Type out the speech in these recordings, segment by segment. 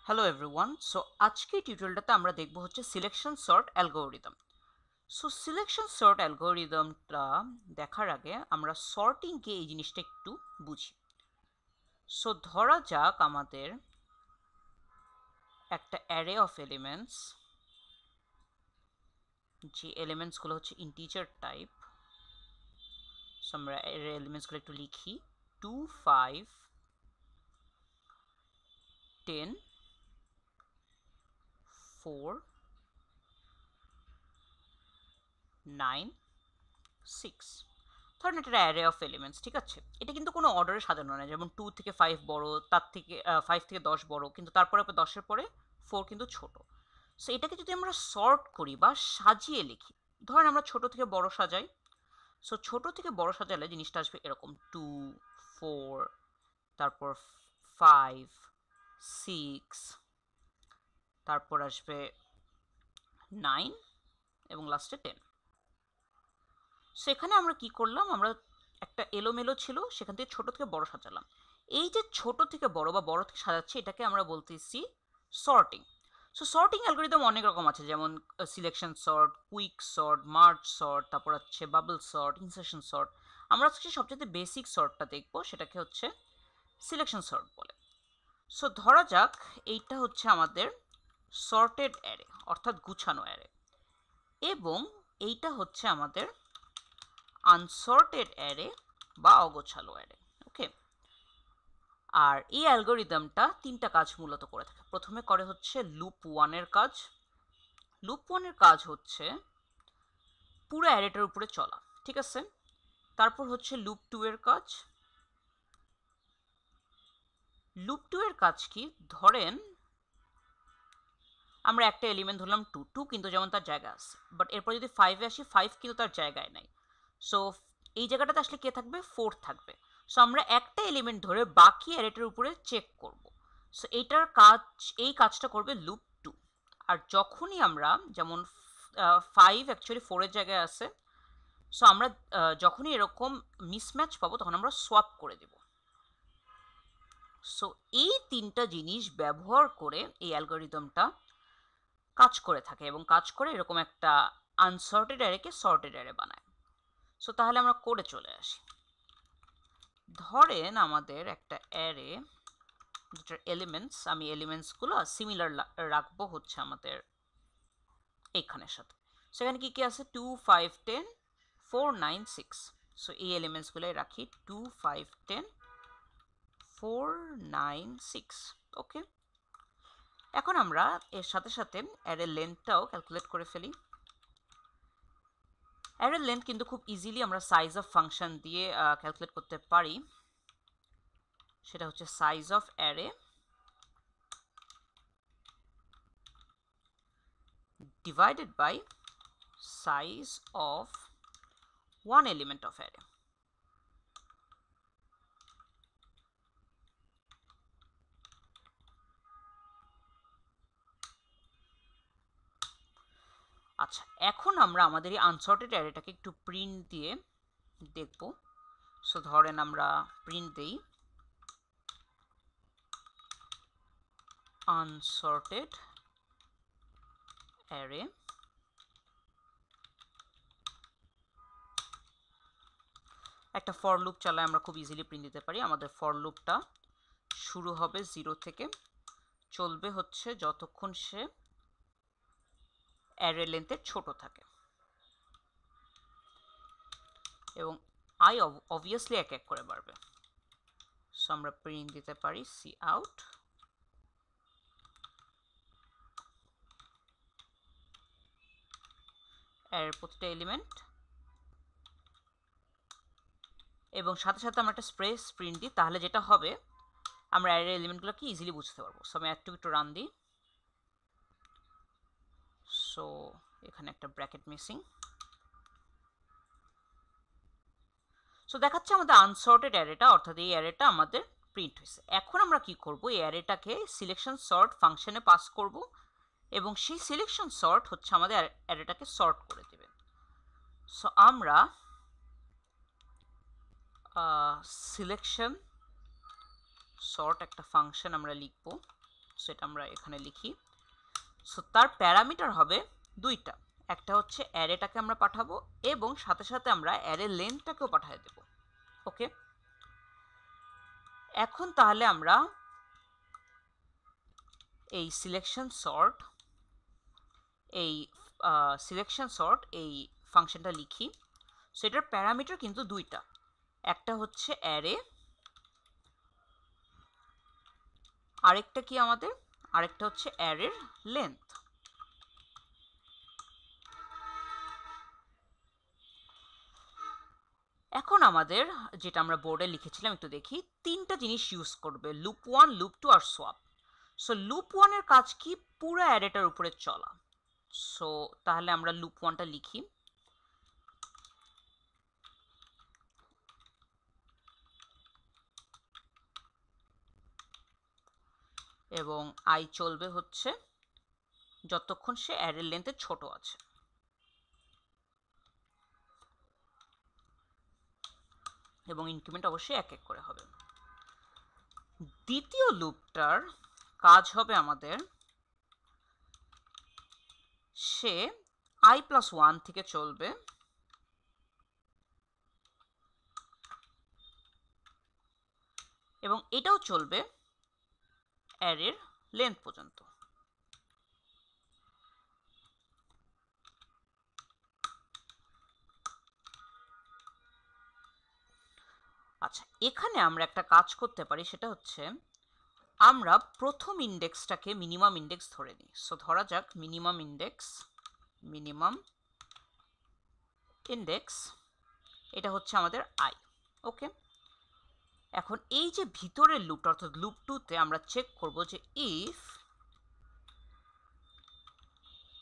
Hello everyone. So আজকে টিউটোরিয়ালটাতে আমরা দেখব হচ্ছে selection sort algorithm. So selection sort অ্যালগোরিদমটা দেখার আগে আমরা সর্টিংকে এই জিনিসটা একটু বুঝি। সো ধরা যাক আমাদের একটা অ্যারে অফ এলিমেন্টস, যে এলিমেন্টসগুলো হচ্ছে ইন্টিজার টাইপ। সো আমরা অ্যারে এলিমেন্টসগুলো একটু লিখি 2 5 10 4 9 6। ধরেন এটা অ্যারে অফ এলিমেন্টস, ঠিক আছে? এটা কিন্তু কোনো অর্ডারে সাজানো নয়, যেমন 2 থেকে 5 বড়, তার থেকে 5 থেকে 10 বড়, কিন্তু তারপরে 10-এর পরে 4 কিন্তু ছোট। সো এটাকে যদি আমরা সর্ট করি বা সাজিয়ে লিখি, ধরেন আমরা ছোট থেকে বড় সাজাই। সো ছোট থেকে বড় সাজালে জিনিসটা আসবে এরকম 2 4, তারপর 5 6, তারপর আসবে 9 এবং লাস্টে 10। সেখানে আমরা কি করলাম, আমরা একটা এলোমেলো ছিল সেখান থেকে ছোট থেকে বড় সাজালাম। এই যে ছোট থেকে বড় বা বড় থেকে সাজাচ্ছি, এটাকে আমরা বলতেছি সর্টিং। সো সর্টিং অ্যালগোরিদম অনেক রকম আছে, যেমন selection sort, quick sort, merge sort, তারপর হচ্ছে বাবল সর্ট, ইনসার্শন সর্ট। আমরা আজকে সবচেয়ে বেসিক সর্টটা দেখবো, সেটাকে হচ্ছে সিলেকশন সর্ট বলে। সো ধরা যাক এইটা হচ্ছে আমাদের সর্টেড অ্যারে, অর্থাৎ গুছানো অ্যারে, এবং এইটা হচ্ছে আমাদের আনসর্টেড অ্যারে বা অগোছালো অ্যারে। ওকে, আর এই অ্যালগোরিদমটা তিনটা কাজ মূলত করে থাকে। প্রথমে করে হচ্ছে লুপ ওয়ানের কাজ। লুপ ওয়ানের কাজ হচ্ছে পুরো অ্যারেটার উপরে চলা, ঠিক আছে? তারপর হচ্ছে লুপ টু এর কাজ। লুপ টু এর কাজ কি, ধরেন আমরা একটা এলিমেন্ট ধরলাম 2 2, কিন্তু যেমন তার জায়গা আছে, বাট এরপর যদি 5 এ আসি 5 কিন্তু তার জায়গায় নাই। সো এই জায়গাটাতে আসলে কে থাকবে, 4 থাকবে। সো আমরা একটা এলিমেন্ট ধরে বাকি অ্যারেটার উপরে চেক করব। সো এইটার কাজ, এই কাজটা করবে লুপ 2। আর যখনই আমরা, যেমন 5 অ্যাকচুয়ালি 4 এর জায়গায় আছে, সো আমরা যখনই এরকম মিসম্যাচ পাবো তখন আমরা সোয়াপ করে দেব। সো এই তিনটা জিনিস ব্যবহার করে এই অ্যালগোরিদমটা কাজ করে থাকে, এবং কাজ করে এরকম একটা আনসর্টেড অ্যারেকে সর্টেড অ্যারে বানায়। সো তাহলে আমরা কোডে চলে আসি। ধরেন আমাদের একটা অ্যারে, যেটার এলিমেন্টস, আমি এলিমেন্টসগুলো সিমিলার রাখবো হচ্ছে আমাদের এইখানের সাথে। সেখানে কি কি আছে, 2 5 10 4 9 6। সো এই এলিমেন্টসগুলোই রাখি 2 5 10 4 9 6। ওকে, এখন আমরা এর সাথে সাথে অ্যারে লেন্থটাও ক্যালকুলেট করে ফেলি। অ্যারে লেন্থ কিন্তু খুব ইজিলি আমরা সাইজ অফ ফাংশন দিয়ে ক্যালকুলেট করতে পারি। সেটা হচ্ছে size of array divided by size of one element of array. আচ্ছা, এখন আমরা আমাদের এই আনসর্টেড অ্যারেটাকে একটু প্রিন্ট দিয়ে দেখব। সো ধরেন আমরা প্রিন্ট দেই আনসর্টেড অ্যারে। একটা ফর লুপ চালায় আমরা খুব ইজিলি প্রিন্ট দিতে পারি। আমাদের ফর লুপটা শুরু হবে 0 থেকে, চলবে হচ্ছে যতক্ষণ সে অ্যারে লেন্থের ছোট থাকে, এবং আই অবভিয়াসলি এক এক করে বাড়বে। সো আমরা প্রিন্ট দিতে পারি সি আউট এর প্রতিটা এলিমেন্ট, এবং সাথে সাথে আমরা একটা স্প্রেস প্রিন্ট দিই। তাহলে যেটা হবে, আমরা অ্যারে এলিমেন্টগুলোকে ইজিলি বুঝতে পারবো। সো আমি একটু রান দিই। সো এখানে একটা ব্র্যাকেট মিসিং। সো দেখাচ্ছে আমাদের আনসর্টেড অ্যারেটা, অর্থাৎ এই অ্যারেটা আমাদের প্রিন্ট হয়েছে। এখন আমরা কি করব, এই অ্যারেটাকে সিলেকশন সর্ট ফাংশনে পাস করব, এবং সেই সিলেকশন সর্ট হচ্ছে আমাদের অ্যারেটাকে সর্ট করে দেবে। সো আমরা সিলেকশন সর্ট একটা ফাংশন আমরা লিখব, সো এটা আমরা এখানে লিখি। সো তার প্যারামিটার হবে দুইটা, একটা হচ্ছে অ্যারেটাকে আমরা পাঠাবো এবং সাথে সাথে আমরা অ্যারে লেন্থটাকেও পাঠিয়ে দেব। ওকে, এখন তাহলে আমরা এই সিলেকশন সর্ট এই ফাংশনটা লিখি। সো এটার প্যারামিটার কিন্তু দুইটা, একটা হচ্ছে অ্যারে, আরেকটা কি আমাদের, আরেকটা হচ্ছে অ্যারের লেন্থ। এখন আমাদের যেটা আমরা বোর্ডে লিখেছিলাম একটু দেখি, তিনটা জিনিস ইউজ করবে, লুপ 1, লুপ 2 আর সোয়াপ। সো লুপ 1 এর কাজ কি, পুরো অ্যারেটার উপরে চলা। সো তাহলে আমরা লুপ 1টা লিখি এবং আই চলবে হচ্ছে যতক্ষণ সে অ্যারের লেন্থে ছোট আছে। এবং ইনক্রিমেন্ট অবশ্যই এক এক করে হবে। দ্বিতীয় লুপটার কাজ হবে আমাদের, সে i+1 থেকে চলবে এবং এটাও চলবে অ্যারের লেন্থ পর্যন্ত। আচ্ছা, এখানে আমরা একটা কাজ করতে পারি, সেটা হচ্ছে আমরা প্রথম ইন্ডেক্সটাকে মিনিমাম ইন্ডেক্স ধরে নিই। সো ধরা যাক মিনিমাম ইন্ডেক্স এটা হচ্ছে আমাদের আই। ওকে, এখন এই যে ভিতরের লুপটা অর্থাৎ লুপ 2তে আমরা চেক করব যে ইফ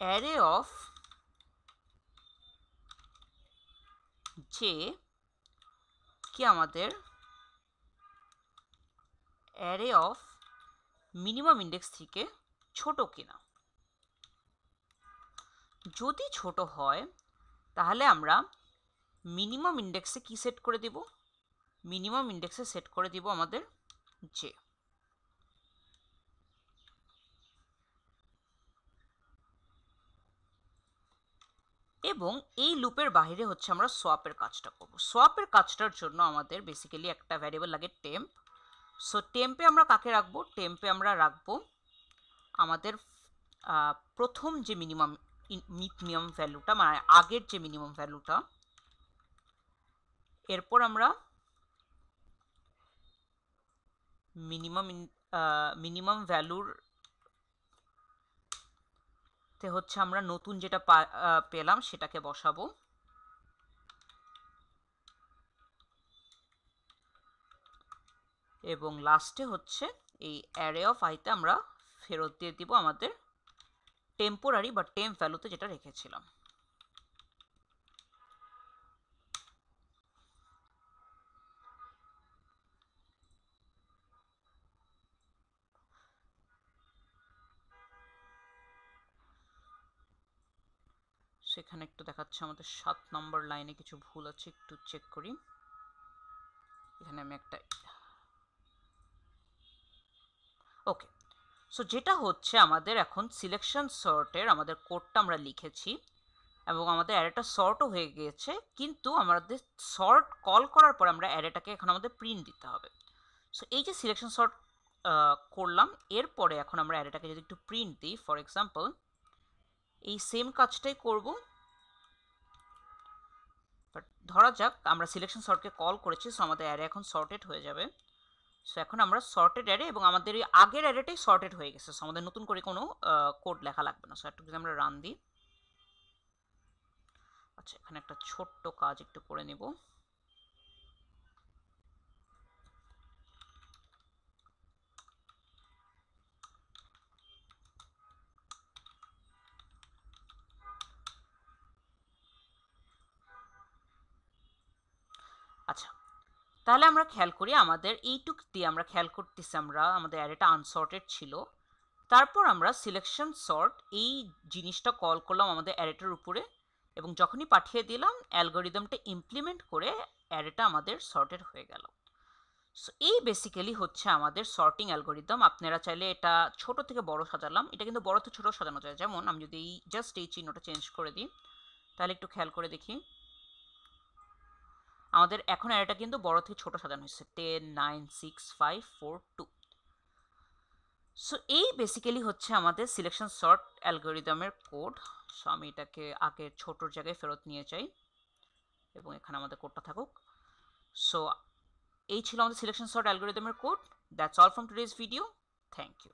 অ্যারে অফ যে কি আমাদের অ্যারে অফ মিনিমাম ইন্ডেক্স থেকে ছোট কিনা। যদি ছোট হয় তাহলে আমরা মিনিমাম ইন্ডেক্সে কি সেট করে দিব, মিনিমাম ইন্ডেক্সে সেট করে দিব আমাদের জে। এবং এই লুপের বাইরে হচ্ছে আমরা সোয়াপের কাজটা করব। সোয়াপের কাজটার জন্য আমাদের বেসিক্যালি একটা ভ্যারিয়েবল লাগে টেম্প। সো টেম্পে আমরা কাকে রাখবো, টেম্পে আমরা রাখবো আমাদের প্রথম যে মিনিমাম ভ্যালুটা, মানে আগের যে মিনিমাম ভ্যালুটা। এরপর আমরা মিনিমাম ভ্যালুর তে হচ্ছে আমরা নতুন যেটা পেলাম সেটাকে বসাবো। এবং লাস্টে হচ্ছে এই অ্যারে অফ আইতে আমরা ফেরত দিয়ে দিব আমাদের টেম্পোরারি বা টেম্প ভ্যালুতে যেটা রেখেছিলাম। সেখানে একটু দেখাচ্ছে আমাদের 7 নম্বর লাইনে কিছু ভুল আছে, একটু চেক করি। এখানে আমি একটা ওকে। সো যেটা হচ্ছে আমাদের এখন সিলেকশন সর্টের আমাদের কোডটা আমরা লিখেছি এবং আমাদের অ্যারেটা সর্টও হয়ে গিয়েছে, কিন্তু আমাদের সর্ট কল করার পর আমরা অ্যারেটাকে এখন আমাদের প্রিন্ট দিতে হবে। সো এই যে সিলেকশন সর্ট করলাম, এরপরে এখন আমরা অ্যারেটাকে যদি একটু প্রিন্ট দিই, ফর এক্সাম্পল এই সেম কাজটাই করব, বাট ধরা যাক আমরা সিলেকশন সর্টকে কল করেছি, সো আমাদের অ্যারে এখন সর্টেড হয়ে যাবে। সো এখন আমরা সর্টেড অ্যারে এবং আমাদের এই আগের অ্যারেটাই সর্টেড হয়ে গেছে, সো আমাদের নতুন করে কোনো কোড লেখা লাগবে না। সো একটু যদি আমরা রান দিই, আচ্ছা এখানে একটা ছোট্ট কাজ একটু করে নেব। আচ্ছা, তাহলে আমরা খেয়াল করি আমাদের এইটুক দিয়ে আমরা খেয়াল করতেছি আমরা আমাদের অ্যারেটা আনসর্টেড ছিল। তারপর আমরা সিলেকশন সর্ট এই জিনিসটা কল করলাম আমাদের অ্যারেটার উপরে এবং যখনই পাঠিয়ে দিলাম অ্যালগোরিদমটা ইমপ্লিমেন্ট করে অ্যারেটা আমাদের সর্টেড হয়ে গেল। সো এই বেসিক্যালি হচ্ছে আমাদের সর্টিং অ্যালগোরিদম। আপনারা চাইলে এটা ছোট থেকে বড় সাজালাম, এটা কিন্তু বড় থেকে ছোট সাজানো যায়। যেমন আমি যদি জাস্ট এই চিহ্নটা চেঞ্জ করে দিই, তাহলে একটু খেয়াল করে দেখি, আমাদের এখন এটা কিন্তু বড় থেকে ছোট সাজানো হয়েছে 10 9 6 5 4 2। সো এই বেসিক্যালি হচ্ছে আমাদের সিলেকশন সর্ট অ্যালগোরিদমের কোড। সো আমি এটাকে আগে ছোটোর জায়গায় ফেরত নিয়ে যাই এবং এখানে আমাদের কোডটা থাকুক। সো এই ছিল আমাদের সিলেকশন সর্ট অ্যালগোরিদমের code. That's all from today's video. Thank you.